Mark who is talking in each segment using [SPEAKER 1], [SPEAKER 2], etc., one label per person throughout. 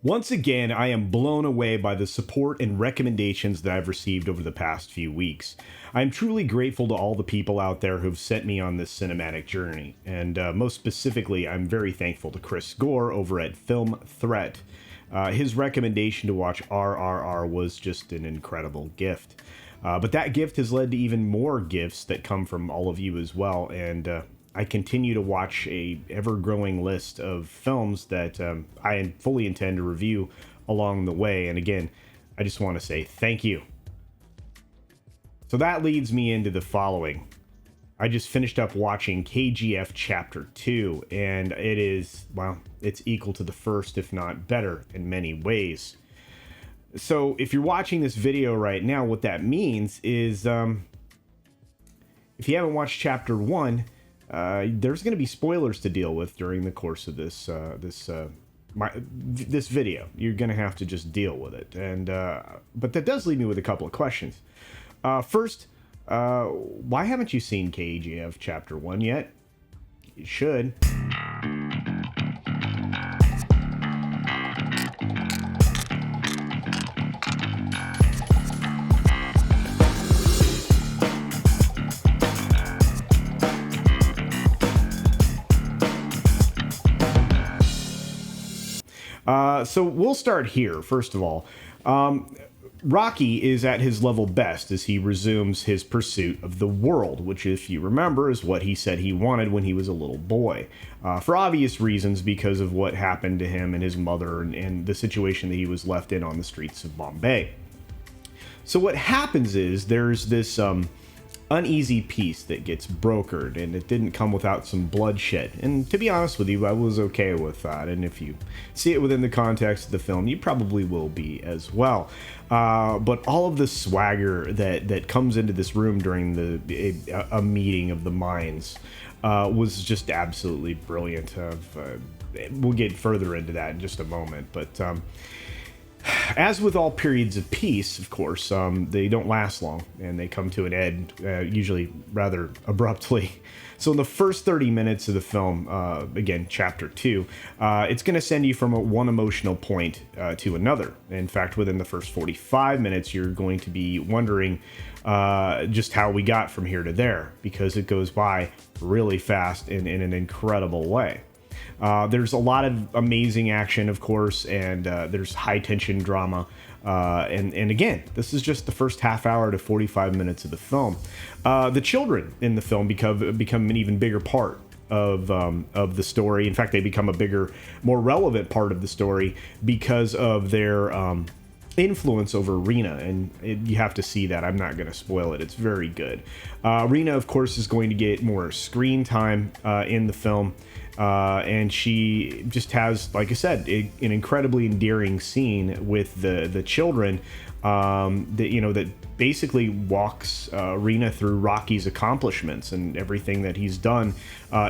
[SPEAKER 1] Once again, I am blown away by the support and recommendations that I've received over the past few weeks. I'm truly grateful to all the people out there who've sent me on this cinematic journey, and most specifically, I'm very thankful to Chris Gore over at Film Threat. His recommendation to watch RRR was just an incredible gift. But that gift has led to even more gifts that come from all of you as well, and I continue to watch a ever-growing list of films that I fully intend to review along the way. And again, I just want to say thank you. So that leads me into the following. I just finished up watching KGF Chapter 2, and it is, well, it's equal to the first, if not better, in many ways. So if you're watching this video right now, what that means is if you haven't watched Chapter 1, there's going to be spoilers to deal with during the course of this video. You're going to have to just deal with it, and but that does leave me with a couple of questions. First, why haven't you seen KGF Chapter 1 yet? You should. So we'll start here, first of all. Rocky is at his level best as he resumes his pursuit of the world, which, if you remember, is what he said he wanted when he was a little boy. For obvious reasons, because of what happened to him and his mother and the situation that he was left in on the streets of Bombay. So what happens is there's this uneasy peace that gets brokered, and it didn't come without some bloodshed. And to be honest with you, I was okay with that, and if you see it within the context of the film, you probably will be as well. But all of the swagger that comes into this room during a meeting of the minds was just absolutely brilliant. We'll get further into that in just a moment, but as with all periods of peace, of course, they don't last long, and they come to an end, usually rather abruptly. So in the first 30 minutes of the film, again, Chapter 2, it's going to send you from one emotional point to another. In fact, within the first 45 minutes, you're going to be wondering just how we got from here to there, because it goes by really fast in an incredible way. There's a lot of amazing action, of course, and there's high tension drama. And again, this is just the first half hour to 45 minutes of the film. The children in the film become an even bigger part of the story. In fact, they become a bigger, more relevant part of the story because of their influence over Rena, and you have to see that. I'm not going to spoil it. It's very good. Rena, of course, is going to get more screen time in the film. And she just has, like I said, an incredibly endearing scene with the children that basically walks Rena through Rocky's accomplishments and everything that he's done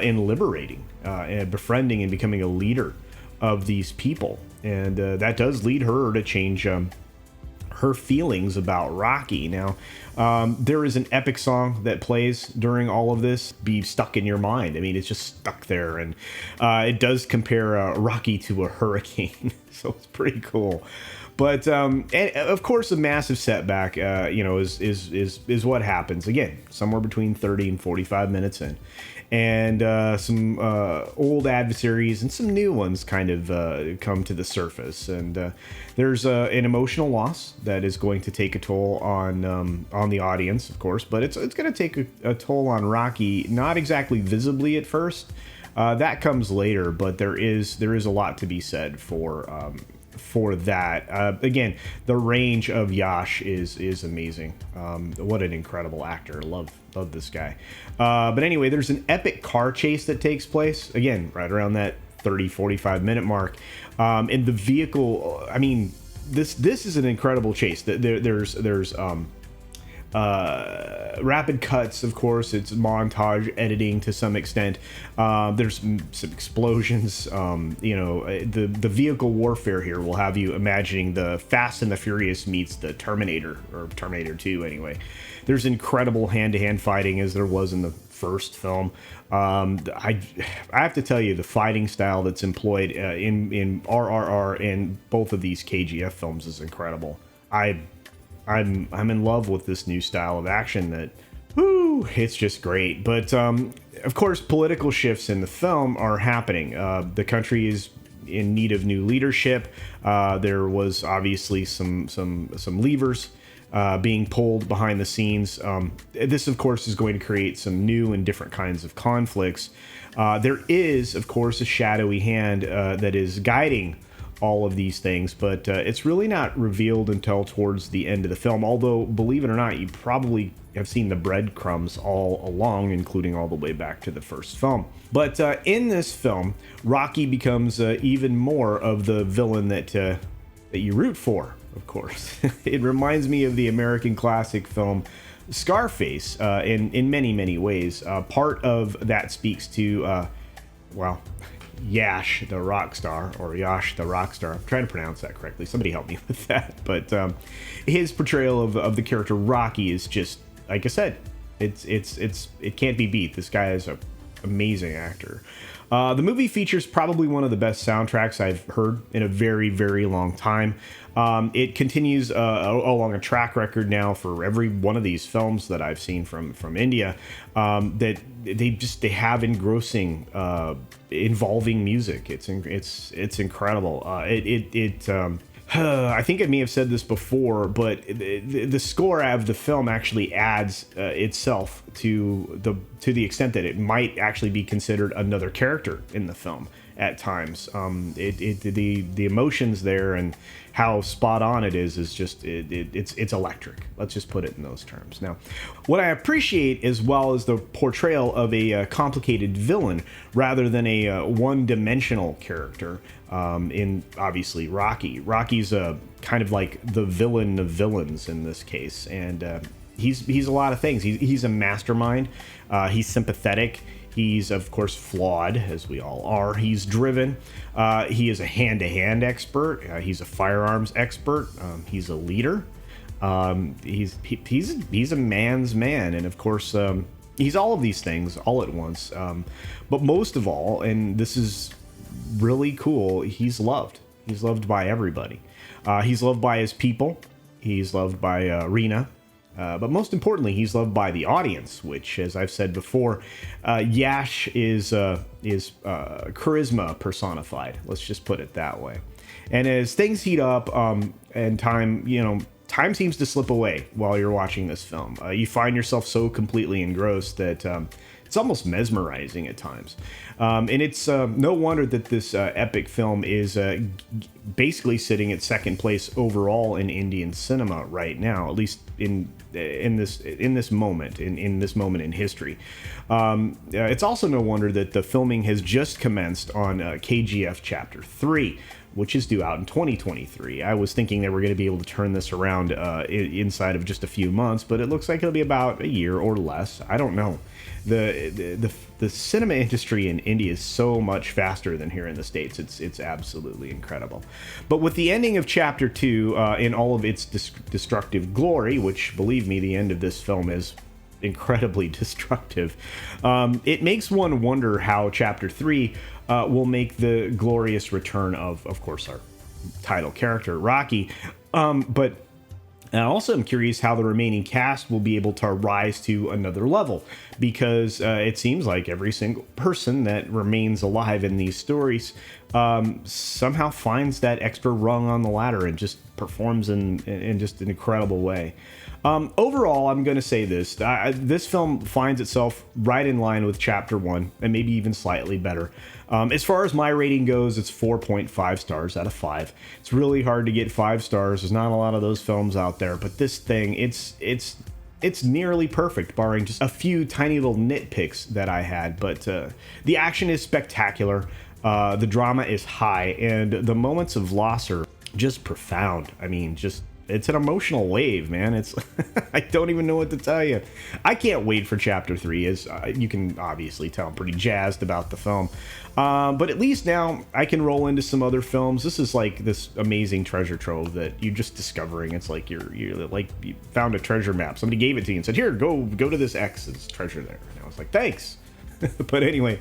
[SPEAKER 1] in liberating and befriending and becoming a leader of these people. And that does lead her to change her feelings about Rocky. Now, there is an epic song that plays during all of this, Be Stuck in Your Mind. I mean, it's just stuck there, and it does compare Rocky to a hurricane, so it's pretty cool. But and of course, a massive setback, is what happens again, somewhere between 30 and 45 minutes in. And some old adversaries and some new ones kind of come to the surface, and there's an emotional loss that is going to take a toll on the audience, of course, but it's going to take a toll on Rocky, not exactly visibly at first. That comes later, but there is a lot to be said for that. Again, the range of Yash is amazing. What an incredible actor. Love this guy. But anyway, there's an epic car chase that takes place, again, right around that 30-45 minute mark. And the vehicle, I mean, this is an incredible chase. There's rapid cuts, of course. It's montage editing to some extent. There's some explosions. The vehicle warfare here will have you imagining the Fast and the Furious meets the Terminator, or Terminator 2 anyway. There's incredible hand-to-hand fighting, as there was in the first film. I have to tell you, the fighting style that's employed in RRR and both of these KGF films is incredible. I'm in love with this new style of action that, whoo, it's just great. But of course, political shifts in the film are happening. The country is in need of new leadership. There was obviously some levers being pulled behind the scenes. This, of course, is going to create some new and different kinds of conflicts. There is, of course, a shadowy hand that is guiding all of these things, but it's really not revealed until towards the end of the film. Although, believe it or not, you probably have seen the breadcrumbs all along, including all the way back to the first film. But in this film, Rocky becomes even more of the villain that you root for, of course. It reminds me of the American classic film Scarface in many ways. Part of that speaks to, well, Yash the rock star, or Yash the rock star. I'm trying to pronounce that correctly. Somebody help me with that. But his portrayal of the character Rocky is just, like I said, it can't be beat. This guy is an amazing actor. The movie features probably one of the best soundtracks I've heard in a very long time. It continues along a track record now for every one of these films that I've seen from India, that they have engrossing, involving music. It's incredible. I think I may have said this before, but the score of the film actually adds itself to the extent that it might actually be considered another character in the film at times. The emotions there and how spot on it is just it's electric. Let's just put it in those terms. Now, what I appreciate as well is the portrayal of a complicated villain rather than a one-dimensional character. In obviously Rocky. Rocky's kind of like the villain of villains in this case, and he's a lot of things. He's a mastermind. He's sympathetic. He's, of course, flawed, as we all are. He's driven. He is a hand-to-hand expert. He's a firearms expert. He's a leader. He's a man's man, and of course, he's all of these things all at once. But most of all, and this is really cool, he's loved. He's loved by everybody. He's loved by his people. He's loved by Rena. But most importantly, he's loved by the audience, which, as I've said before, Yash is charisma personified. Let's just put it that way. And as things heat up, and time seems to slip away while you're watching this film. You find yourself so completely engrossed that it's almost mesmerizing at times. And it's no wonder that this epic film is basically sitting at second place overall in Indian cinema right now, at least in this moment in history. It's also no wonder that the filming has just commenced on KGF Chapter 3, which is due out in 2023. I was thinking they were going to be able to turn this around inside of just a few months, but it looks like it'll be about a year or less. I don't know. The cinema industry in India is so much faster than here in the States. It's absolutely incredible. But with the ending of Chapter 2 in all of its destructive glory, which, believe me, the end of this film is incredibly destructive, it makes one wonder how Chapter 3 will make the glorious return of course, our title character, Rocky. But I also am curious how the remaining cast will be able to rise to another level, because it seems like every single person that remains alive in these stories somehow finds that extra rung on the ladder and just performs in just an incredible way. Overall, I'm going to say this. This film finds itself right in line with Chapter 1, and maybe even slightly better. As far as my rating goes, it's 4.5 stars out of 5. It's really hard to get 5 stars. There's not a lot of those films out there, but this thing, it's nearly perfect, barring just a few tiny little nitpicks that I had. But the action is spectacular. The drama is high, and the moments of loss are just profound. I mean, it's an emotional wave, man. It's I don't even know what to tell you. I can't wait for Chapter 3. As you can obviously tell, I'm pretty jazzed about the film. But at least now I can roll into some other films. This is like this amazing treasure trove that you're just discovering. It's like you found a treasure map. Somebody gave it to you and said, "Here, go to this X. There's treasure there." was like, thanks. But anyway,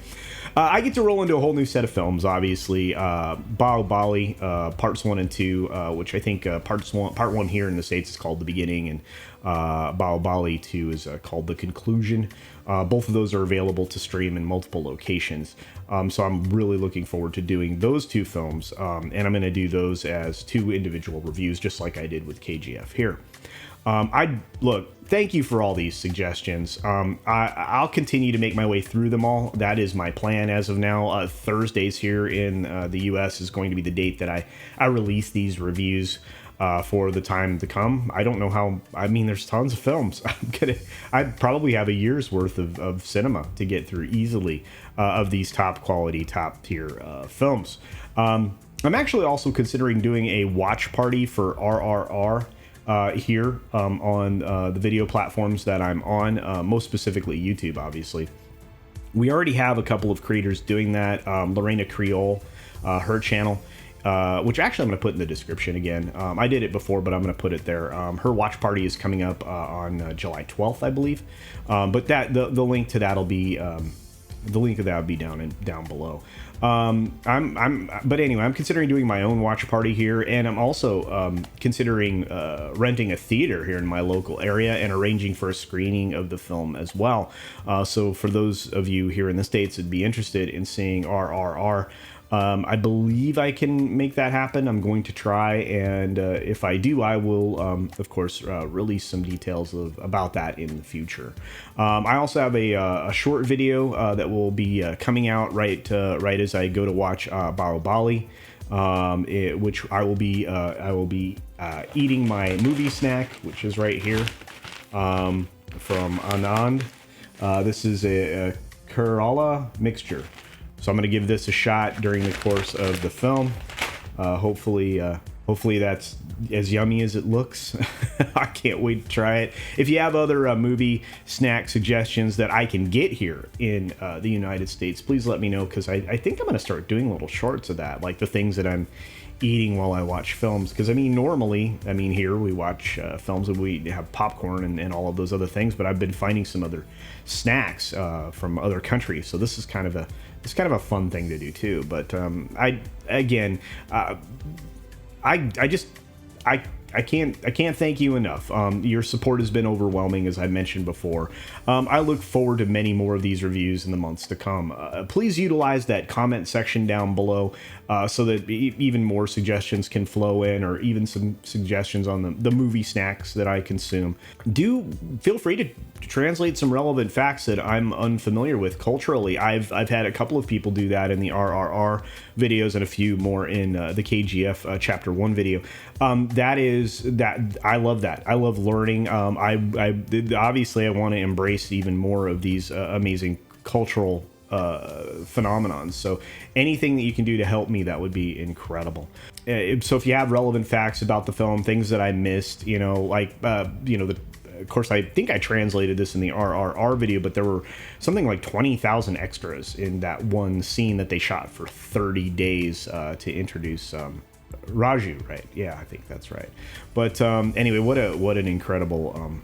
[SPEAKER 1] I get to roll into a whole new set of films, obviously. Bahubali, parts 1 and 2, which I think part 1 here in the States is called The Beginning, and Bahubali 2 is called The Conclusion. Both of those are available to stream in multiple locations. So I'm really looking forward to doing those 2 films, and I'm going to do those as 2 individual reviews, just like I did with KGF here. Thank you for all these suggestions. I'll continue to make my way through them all. That is my plan as of now. Thursdays here in the US is going to be the date that I release these reviews for the time to come. I don't know how. I mean, there's tons of films. I probably have a year's worth of cinema to get through easily of these top quality, top tier films. I'm actually also considering doing a watch party for RRR. Here on the video platforms that I'm on, most specifically YouTube, obviously. We already have a couple of creators doing that. Lorena Creole, her channel, which actually I'm going to put in the description again. I did it before, but I'm going to put it there. Her watch party is coming up on July 12th, I believe. But the link to that'll be down below. But anyway, I'm considering doing my own watch party here, and I'm also considering renting a theater here in my local area and arranging for a screening of the film as well. So for those of you here in the States that'd be interested in seeing RRR, I believe I can make that happen. I'm going to try, and if I do, I will, of course, release some details about that in the future. I also have a short video that will be coming out right as I go to watch Bahubali, which I will be eating my movie snack, which is right here, from Anand. This is a Kerala mixture. So I'm going to give this a shot during the course of the film. Hopefully that's as yummy as it looks. I can't wait to try it. If you have other movie snack suggestions that I can get here in the United States, please let me know, because I think I'm going to start doing little shorts of that, like the things that I'm eating while I watch films. Because normally here we watch films and we have popcorn and all of those other things, but I've been finding some other snacks from other countries, so this is kind of a fun thing to do too. But I can't thank you enough. Your support has been overwhelming, as I mentioned before. I look forward to many more of these reviews in the months to come. Please utilize that comment section down below so that even more suggestions can flow in, or even some suggestions on the movie snacks that I consume. Do feel free to translate some relevant facts that I'm unfamiliar with culturally. I've had a couple of people do that in the RRR videos, and a few more in the KGF Chapter 1 video. I love that. I love learning. Obviously I want to embrace even more of these amazing cultural phenomenons. So anything that you can do to help me, that would be incredible. So if you have relevant facts about the film, things that I missed, of course, I think I translated this in the RRR video, but there were something like 20,000 extras in that one scene that they shot for 30 days to introduce Raju, right? Yeah, I think that's right. But anyway, what an incredible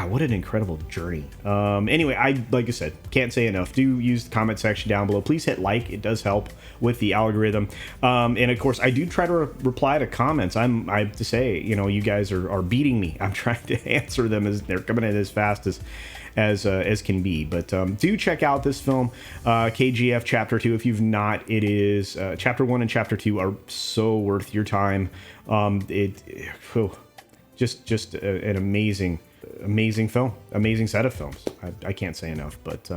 [SPEAKER 1] what an incredible journey. Anyway, like I said, can't say enough. Do use the comment section down below. Please hit like. It does help with the algorithm. And of course, I do try to reply to comments. I have to say, you guys are beating me. I'm trying to answer them as they're coming in as fast as can be. But do check out this film, KGF Chapter 2. If you've not, it is Chapter 1 and Chapter 2 are so worth your time. Just an amazing film, amazing set of films. I can't say enough. But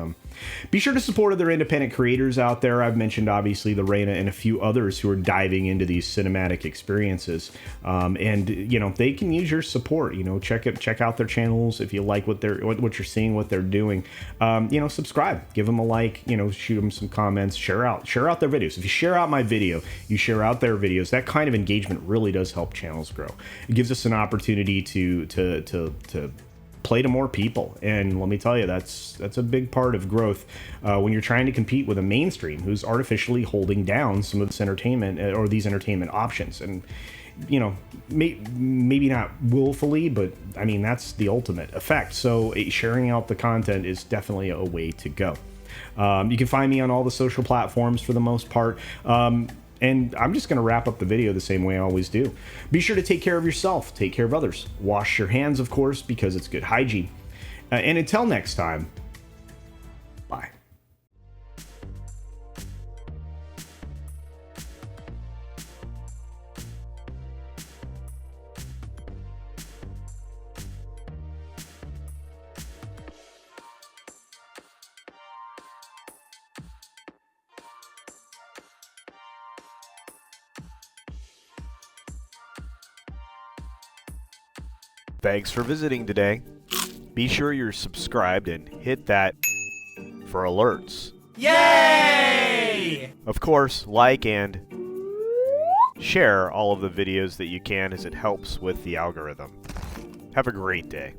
[SPEAKER 1] be sure to support other independent creators out there. I've mentioned obviously Lorena and a few others who are diving into these cinematic experiences, and they can use your support. Check out their channels if you like what you're seeing, what they're doing. Subscribe, give them a like, shoot them some comments, share out their videos. If you share out my video, you share out their videos, that kind of engagement really does help channels grow. It gives us an opportunity to play to more people, and let me tell you, that's a big part of growth when you're trying to compete with a mainstream who's artificially holding down some of this entertainment or these entertainment options. And you know, maybe not willfully, but I mean, that's the ultimate effect. So sharing out the content is definitely a way to go. You can find me on all the social platforms for the most part. And I'm just going to wrap up the video the same way I always do. Be sure to take care of yourself, take care of others. Wash your hands, of course, because it's good hygiene. And until next time, bye.
[SPEAKER 2] Thanks for visiting today. Be sure you're subscribed and hit that for alerts.
[SPEAKER 3] Yay!
[SPEAKER 2] Of course, like and share all of the videos that you can, as it helps with the algorithm. Have a great day.